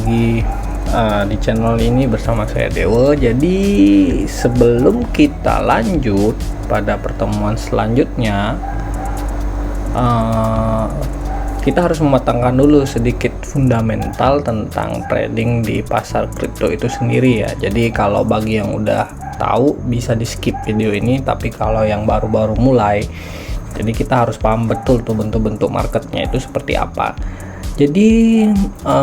lagi di channel ini bersama saya Dewo. Jadi sebelum kita lanjut pada pertemuan selanjutnya, kita harus mematangkan dulu sedikit fundamental tentang trading di pasar kripto itu sendiri ya. Jadi kalau bagi yang udah tahu bisa di skip video ini, tapi kalau yang baru-baru mulai, jadi kita harus paham betul tuh bentuk-bentuk marketnya itu seperti apa. Jadi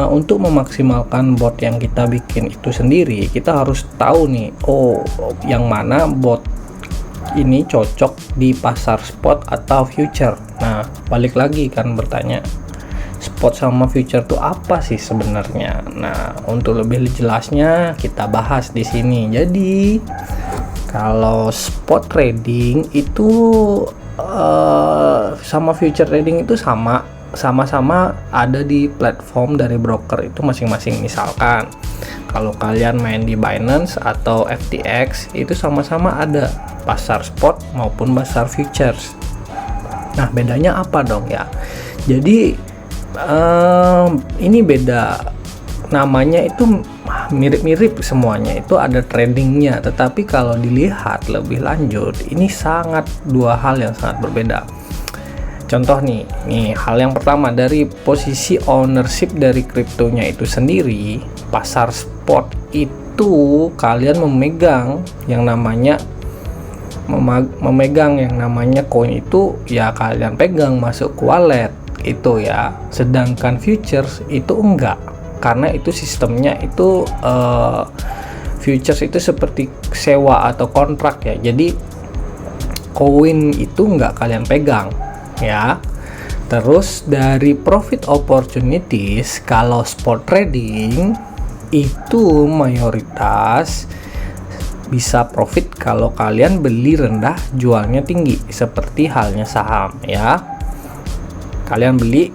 untuk memaksimalkan bot yang kita bikin itu sendiri, kita harus tahu nih, yang mana bot ini cocok di pasar spot atau future. Nah, balik lagi kan bertanya, spot sama future itu apa sih sebenarnya? Nah, untuk lebih jelasnya kita bahas di sini. Jadi, kalau spot trading itu sama future trading itu sama-sama ada di platform dari broker itu masing-masing. Misalkan kalau kalian main di Binance atau FTX itu sama-sama ada pasar spot maupun pasar futures. Nah, bedanya apa dong ya? Jadi ini beda, namanya itu mirip-mirip semuanya, itu ada tradingnya, tetapi kalau dilihat lebih lanjut ini sangat dua hal yang sangat berbeda. Contoh nih hal yang pertama, dari posisi ownership dari kriptonya itu sendiri. Pasar spot itu kalian memegang yang namanya koin itu ya, kalian pegang masuk ke wallet itu ya. Sedangkan futures itu enggak, karena itu sistemnya itu futures itu seperti sewa atau kontrak ya. Jadi koin itu enggak kalian pegang ya. Terus dari profit opportunities, kalau spot trading itu mayoritas bisa profit kalau kalian beli rendah jualnya tinggi, seperti halnya saham ya. Kalian beli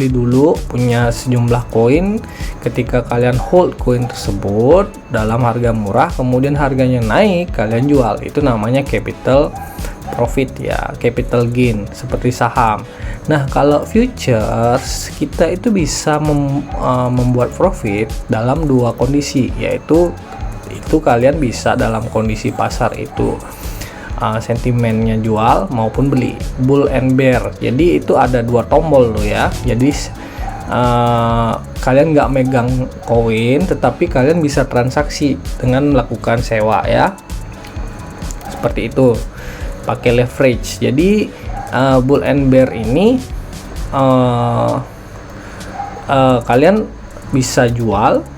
dulu punya sejumlah koin, ketika kalian hold koin tersebut dalam harga murah, kemudian harganya naik kalian jual, itu namanya capital profit ya, capital gain, seperti saham. Nah, kalau futures kita itu bisa membuat profit dalam dua kondisi, yaitu kalian bisa dalam kondisi pasar itu sentimennya jual maupun beli, bull and bear. Jadi itu ada dua tombol loh ya. Jadi kalian nggak megang koin, tetapi kalian bisa transaksi dengan melakukan sewa ya, seperti itu, pakai leverage. Jadi bull and bear ini kalian bisa jual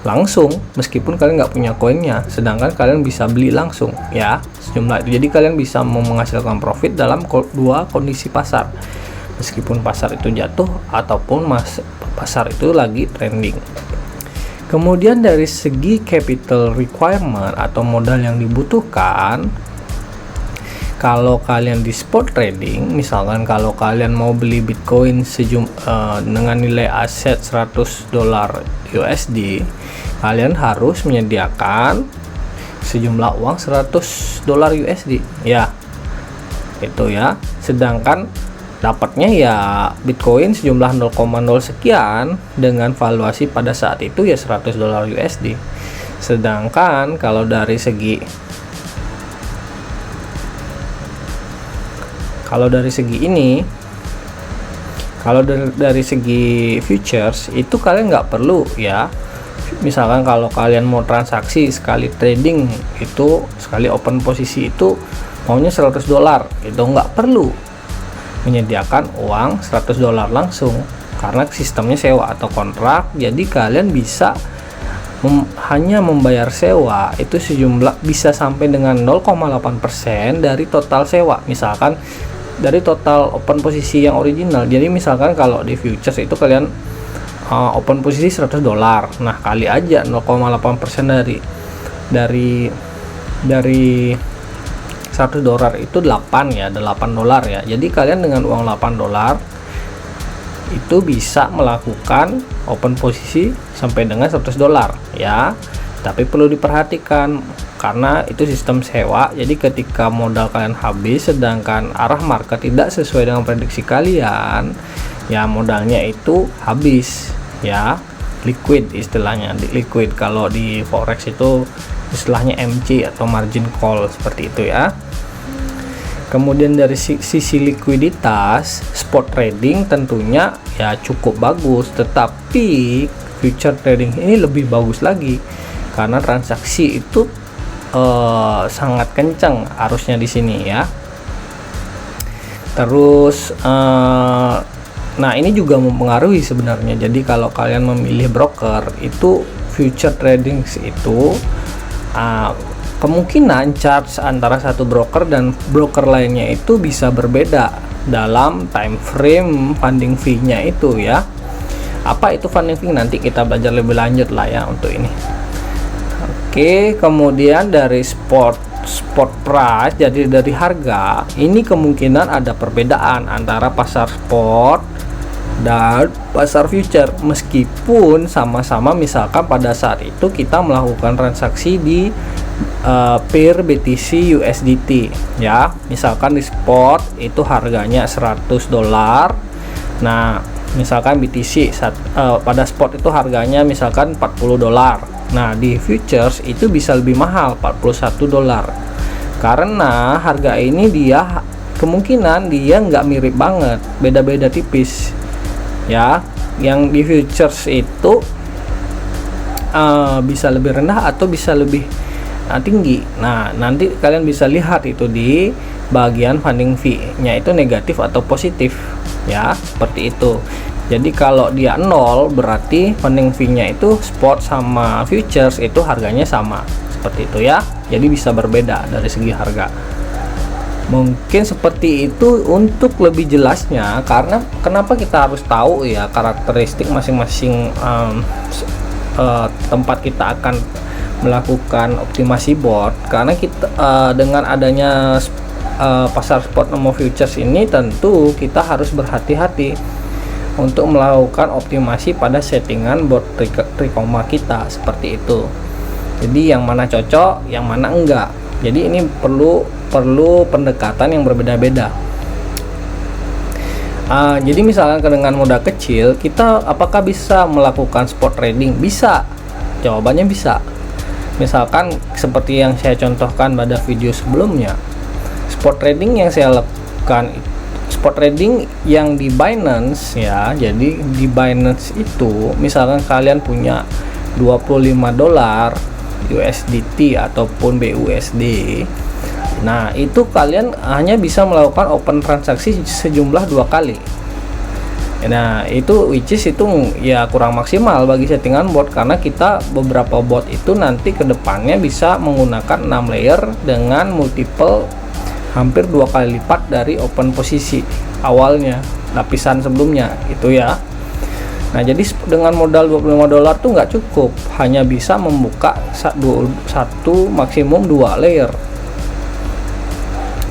langsung meskipun kalian nggak punya koinnya, sedangkan kalian bisa beli langsung ya sejumlah itu. Jadi kalian bisa menghasilkan profit dalam dua kondisi pasar, meskipun pasar itu jatuh ataupun pasar itu lagi trending. Kemudian dari segi capital requirement atau modal yang dibutuhkan, kalau kalian di spot trading, misalkan kalau kalian mau beli Bitcoin dengan nilai aset $100 USD, kalian harus menyediakan sejumlah uang $100 USD ya, itu ya. Sedangkan dapatnya ya Bitcoin sejumlah 0,0 sekian dengan valuasi pada saat itu ya $100 USD. Sedangkan kalau dari segi futures itu kalian nggak perlu ya. Misalkan kalau kalian mau transaksi sekali trading itu, sekali open posisi itu maunya $100, itu nggak perlu menyediakan uang $100 langsung, karena sistemnya sewa atau kontrak. Jadi kalian bisa hanya membayar sewa itu sejumlah bisa sampai dengan 0,8% dari total sewa, misalkan dari total open posisi yang original. Jadi misalkan kalau di futures itu kalian open posisi $100, nah kali aja 0,8% dari $100 itu 8 ya, $8 ya. Jadi kalian dengan uang $8 itu bisa melakukan open posisi sampai dengan $100 ya. Tapi perlu diperhatikan karena itu sistem sewa. Jadi ketika modal kalian habis sedangkan arah market tidak sesuai dengan prediksi kalian, ya modalnya itu habis ya, liquid istilahnya, liquid. Kalau di forex itu istilahnya MC atau margin call, seperti itu ya. Kemudian dari sisi likuiditas, spot trading tentunya ya cukup bagus, tetapi future trading ini lebih bagus lagi karena transaksi itu sangat kencang arusnya di sini ya. Terus nah ini juga mempengaruhi sebenarnya. Jadi kalau kalian memilih broker itu, future trading itu kemungkinan charge antara satu broker dan broker lainnya itu bisa berbeda dalam time frame funding fee-nya itu ya. Apa itu funding fee? Nanti kita belajar lebih lanjut lah ya untuk ini. Oke, kemudian dari spot price, jadi dari harga, ini kemungkinan ada perbedaan antara pasar spot dan pasar future, meskipun sama-sama misalkan pada saat itu kita melakukan transaksi di pair BTC USDT ya. Misalkan di spot itu harganya $100. Nah, misalkan BTC pada spot itu harganya misalkan $40. Nah, di futures itu bisa lebih mahal, $41, karena harga ini dia kemungkinan dia nggak mirip banget, beda-beda tipis ya. Yang di futures itu bisa lebih rendah atau bisa lebih tinggi. Nah, nanti kalian bisa lihat itu di bagian funding fee-nya itu negatif atau positif ya, seperti itu. Jadi kalau dia 0 berarti funding fee-nya itu spot sama futures itu harganya sama, seperti itu ya. Jadi bisa berbeda dari segi harga. Mungkin seperti itu untuk lebih jelasnya, karena kenapa kita harus tahu ya karakteristik masing-masing tempat kita akan melakukan optimasi bot, karena kita dengan adanya pasar spot sama futures ini tentu kita harus berhati-hati untuk melakukan optimasi pada settingan bot trikoma kita, seperti itu. Jadi yang mana cocok, yang mana enggak. Jadi ini perlu pendekatan yang berbeda-beda. Jadi misalkan dengan modal kecil, kita apakah bisa melakukan spot trading? Bisa. Jawabannya bisa. Misalkan seperti yang saya contohkan pada video sebelumnya, spot trading yang saya lakukan, spot trading yang di Binance ya. Jadi di Binance itu misalkan kalian punya $25 USDT ataupun BUSD, nah itu kalian hanya bisa melakukan open transaksi sejumlah 2 kali. Nah itu which is itu ya kurang maksimal bagi settingan bot, karena kita beberapa bot itu nanti kedepannya bisa menggunakan 6 layer dengan multiple hampir 2 kali lipat dari open posisi awalnya, lapisan sebelumnya itu ya. Nah jadi dengan modal $25 tuh nggak cukup, hanya bisa membuka satu maksimum 2 layer,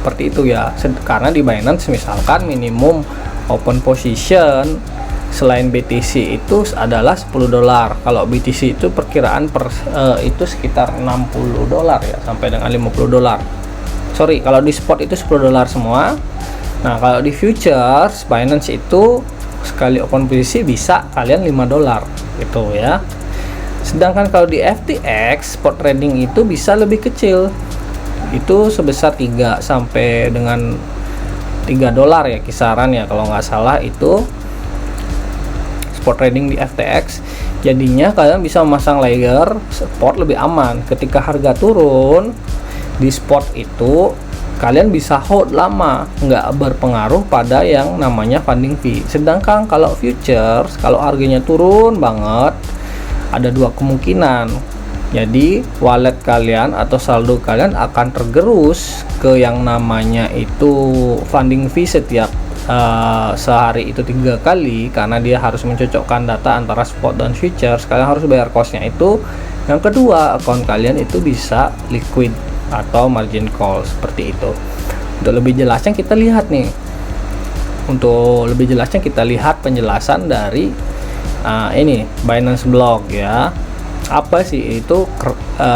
seperti itu ya. Karena di Binance misalkan minimum open position selain BTC itu adalah $10. Kalau BTC itu perkiraan itu sekitar $60 ya, sampai dengan $50. Sorry, kalau di spot itu $10 semua. Nah kalau di futures Binance itu sekali open posisi bisa kalian $5 gitu ya. Sedangkan kalau di FTX spot trading itu bisa lebih kecil, itu sebesar 3 sampai dengan $3 ya kisaran ya, kalau nggak salah itu spot trading di FTX. Jadinya kalian bisa memasang layer spot lebih aman. Ketika harga turun di spot itu kalian bisa hold lama, nggak berpengaruh pada yang namanya funding fee. Sedangkan kalau futures, kalau harganya turun banget, ada 2 kemungkinan. Jadi wallet kalian atau saldo kalian akan tergerus ke yang namanya itu funding fee setiap sehari itu 3 kali, karena dia harus mencocokkan data antara spot dan futures. Kalian harus bayar costnya itu. Yang kedua, akun kalian itu bisa liquid atau margin call, seperti itu. Untuk lebih jelasnya kita lihat nih, penjelasan dari ini Binance Blog ya. Apa sih itu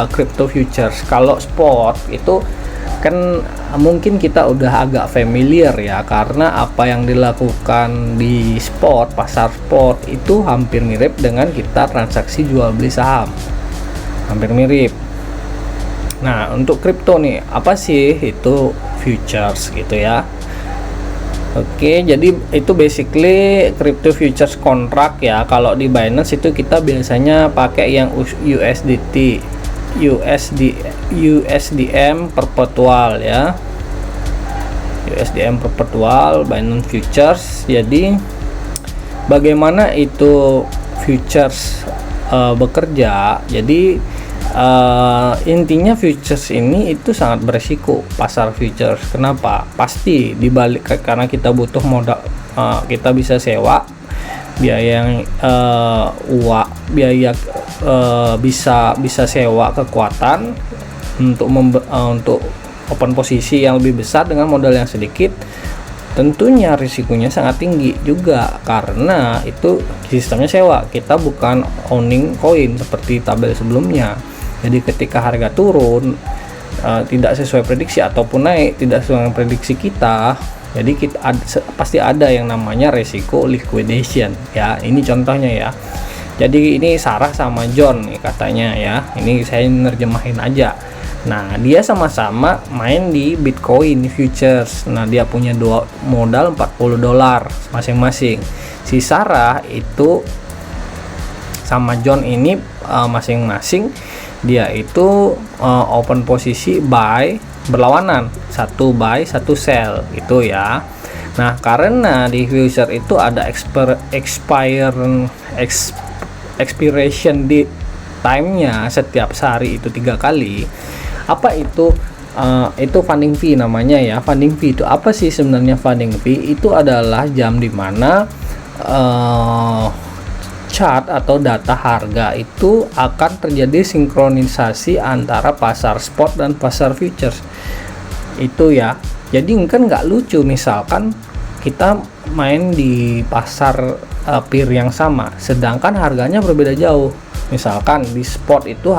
crypto futures? Kalau spot itu Kan mungkin kita udah agak familiar ya, karena apa yang dilakukan di spot, pasar spot itu hampir mirip dengan kita transaksi jual beli saham, hampir mirip. Nah, untuk kripto nih, apa sih itu futures gitu ya? Oke, jadi itu basically crypto futures contract ya. Kalau di Binance itu kita biasanya pakai yang USDM perpetual ya. USDM perpetual Binance futures. Jadi bagaimana itu futures bekerja? Jadi intinya futures ini itu sangat beresiko, pasar futures. Kenapa? Pasti dibalik karena kita butuh modal, kita bisa sewa biaya yang bisa sewa kekuatan untuk open posisi yang lebih besar dengan modal yang sedikit. Tentunya risikonya sangat tinggi juga karena itu sistemnya sewa, kita bukan owning koin seperti tabel sebelumnya. Jadi ketika harga turun tidak sesuai prediksi ataupun naik tidak sesuai prediksi kita, jadi kita pasti ada yang namanya resiko liquidation ya. Ini contohnya ya. Jadi ini Sarah sama John nih katanya ya, ini saya nerjemahin aja. Nah, dia sama-sama main di Bitcoin futures. Nah, dia punya dua modal $40 masing-masing. Si Sarah itu sama John ini masing-masing dia itu open posisi buy berlawanan, satu buy satu sell gitu ya. Nah, karena di future itu ada expiration date time-nya setiap sehari itu 3 kali. Apa itu? Itu funding fee namanya ya. Funding fee itu apa sih sebenarnya? Funding fee itu adalah jam dimana chart atau data harga itu akan terjadi sinkronisasi antara pasar spot dan pasar futures itu ya. Jadi kan nggak lucu misalkan kita main di pasar peer yang sama sedangkan harganya berbeda jauh. Misalkan di spot itu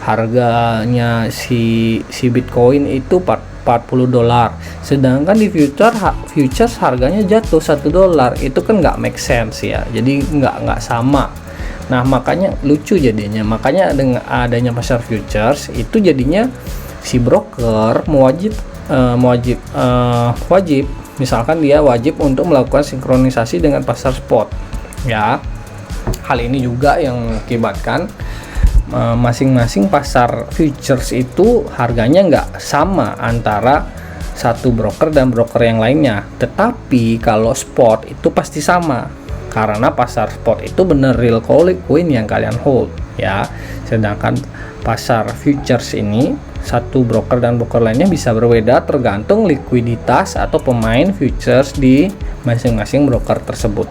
harganya si Bitcoin itu $40, sedangkan di futures harganya jatuh $1. Itu kan nggak make sense ya, jadi nggak sama. Nah, makanya lucu jadinya. Makanya dengan adanya pasar futures itu jadinya si broker wajib misalkan dia wajib untuk melakukan sinkronisasi dengan pasar spot ya. Hal ini juga yang mengakibatkan masing-masing pasar futures itu harganya nggak sama antara satu broker dan broker yang lainnya. Tetapi kalau spot itu pasti sama karena pasar spot itu bener real coin yang kalian hold ya. Sedangkan pasar futures ini satu broker dan broker lainnya bisa berbeda tergantung likuiditas atau pemain futures di masing-masing broker tersebut.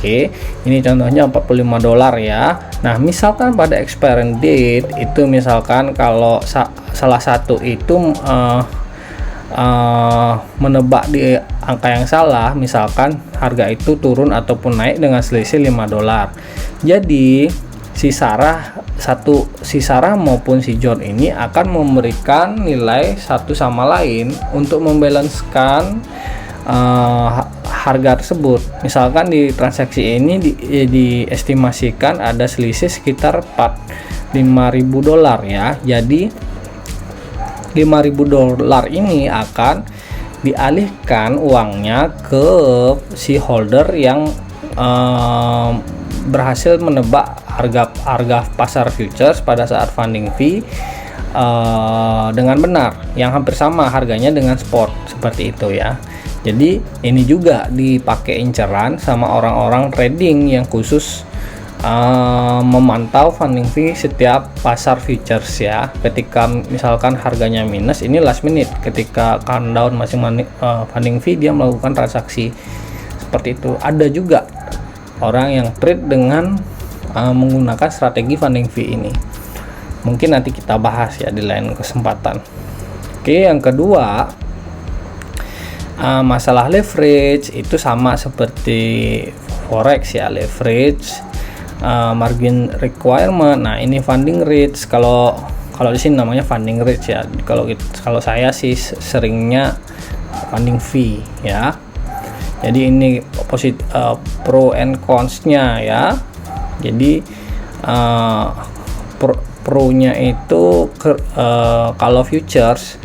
Oke, ini contohnya $45 ya. Nah, misalkan pada expiring date itu misalkan kalau salah satu itu menebak di angka yang salah, misalkan harga itu turun ataupun naik dengan selisih $5. Jadi si Sarah maupun si John ini akan memberikan nilai satu sama lain untuk membalancekan harga tersebut. Misalkan di transaksi ini diestimasikan ada selisih sekitar $5.000 ya. Jadi $5.000 ini akan dialihkan uangnya ke si holder yang berhasil menebak harga pasar futures pada saat funding fee dengan benar, yang hampir sama harganya dengan spot seperti itu ya. Jadi ini juga dipakai inceran sama orang-orang trading yang khusus memantau funding fee setiap pasar futures ya. Ketika misalkan harganya minus, ini last minute ketika countdown masing funding fee dia melakukan transaksi seperti itu. Ada juga orang yang trade dengan menggunakan strategi funding fee ini. Mungkin nanti kita bahas ya di lain kesempatan. Oke, yang kedua, masalah leverage itu sama seperti forex ya. Leverage, margin requirement. Nah, ini funding rates. Kalau Kalau di sini namanya funding rate ya. Kalau saya sih seringnya funding fee ya. Jadi ini pro and cons-nya ya. Jadi pro-nya itu kalau futures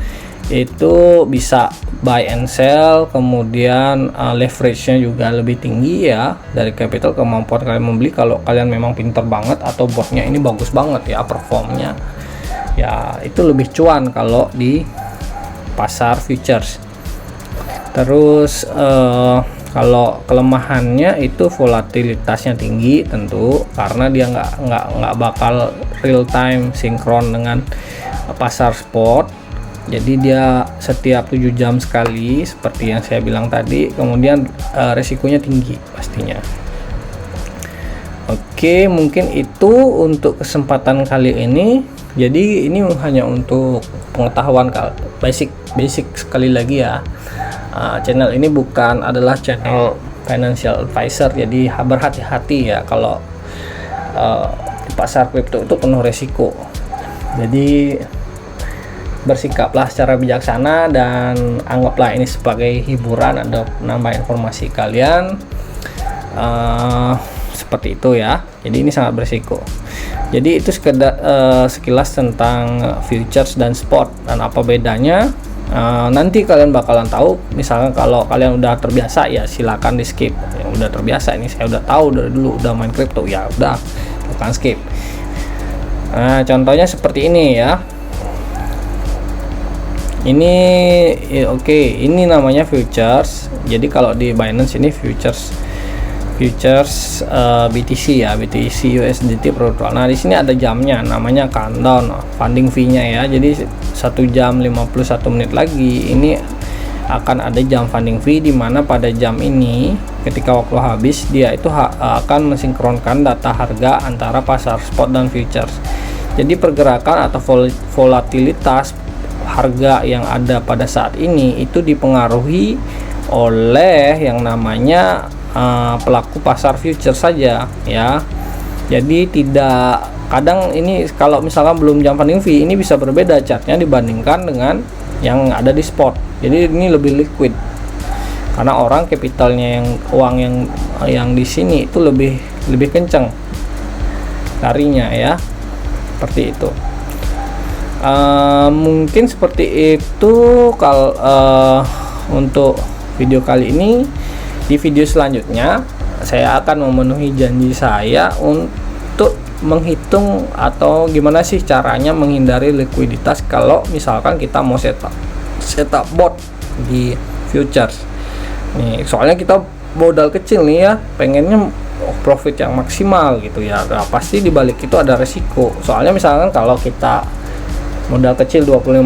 itu bisa buy and sell, kemudian leverage-nya juga lebih tinggi ya, dari capital, kemampuan kalian membeli kalau kalian memang pinter banget atau botnya ini bagus banget ya performnya ya, itu lebih cuan kalau di pasar futures. Terus kalau kelemahannya itu volatilitasnya tinggi tentu, karena dia nggak bakal real time sinkron dengan pasar spot. Jadi dia setiap 7 jam sekali seperti yang saya bilang tadi, kemudian resikonya tinggi pastinya. Oke, mungkin itu untuk kesempatan kali ini. Jadi ini hanya untuk pengetahuan basic sekali lagi ya. Channel ini bukan adalah channel financial advisor, jadi berhati-hati ya kalau di pasar kripto itu penuh resiko. Jadi bersikaplah secara bijaksana dan anggaplah ini sebagai hiburan atau menambah informasi kalian, seperti itu ya. Jadi ini sangat berisiko. Jadi itu sekilas tentang futures dan spot dan apa bedanya. Nanti kalian bakalan tahu. Misalnya kalau kalian udah terbiasa ya silakan di skip. Yang udah terbiasa, ini saya udah tahu dari dulu udah main kripto ya udah bukan skip. Nah, contohnya seperti ini ya. Ini oke, ini namanya futures. Jadi kalau di Binance ini futures BTC ya, BTC USDT virtual. Nah, di sini ada jamnya, namanya countdown, funding fee-nya ya. Jadi 1 jam 51 menit lagi ini akan ada jam funding fee, di mana pada jam ini ketika waktu habis dia itu akan mensinkronkan data harga antara pasar spot dan futures. Jadi pergerakan atau volatilitas harga yang ada pada saat ini itu dipengaruhi oleh yang namanya pelaku pasar future saja ya. Jadi tidak, kadang ini kalau misalkan belum jam funding fee ini bisa berbeda chartnya dibandingkan dengan yang ada di spot. Jadi ini lebih liquid karena orang capitalnya, yang uang yang di sini itu lebih kencang larinya ya, seperti itu. Mungkin seperti itu kalau untuk video kali ini. Di video selanjutnya saya akan memenuhi janji saya untuk menghitung atau gimana sih caranya menghindari likuiditas kalau misalkan kita mau setup bot di futures nih. Soalnya kita modal kecil nih ya, pengennya profit yang maksimal gitu ya. Nah, pasti dibalik itu ada resiko. Soalnya misalkan kalau kita modal kecil $25,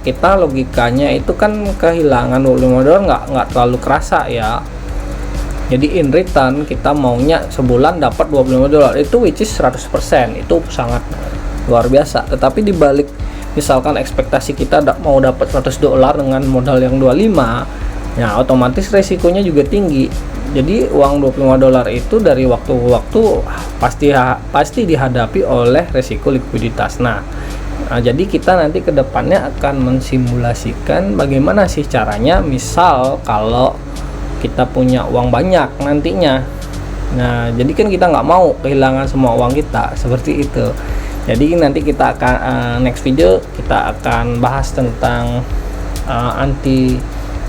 kita logikanya itu kan kehilangan $25 nggak terlalu kerasa ya. Jadi in return kita maunya sebulan dapat $25 itu, which is 100%, itu sangat luar biasa. Tetapi dibalik misalkan ekspektasi kita mau dapat $100 dengan modal yang 25, ya otomatis resikonya juga tinggi. Jadi uang $25 itu dari waktu ke waktu pasti dihadapi oleh resiko likuiditas. Nah, jadi kita nanti kedepannya akan mensimulasikan bagaimana sih caranya misal kalau kita punya uang banyak nantinya. Nah, jadi kan kita nggak mau kehilangan semua uang kita, seperti itu. Jadi nanti kita akan next video kita akan bahas tentang anti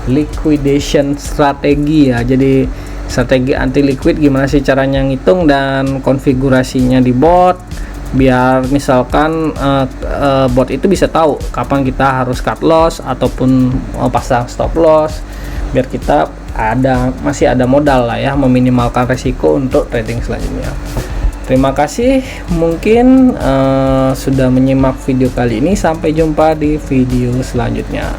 liquidation strategi ya. Jadi strategi anti liquid gimana sih caranya ngitung dan konfigurasinya di bot, biar misalkan bot itu bisa tahu kapan kita harus cut loss ataupun pasang stop loss, biar kita masih ada modal lah ya, meminimalkan resiko untuk trading selanjutnya. Terima kasih mungkin sudah menyimak video kali ini. Sampai jumpa di video selanjutnya.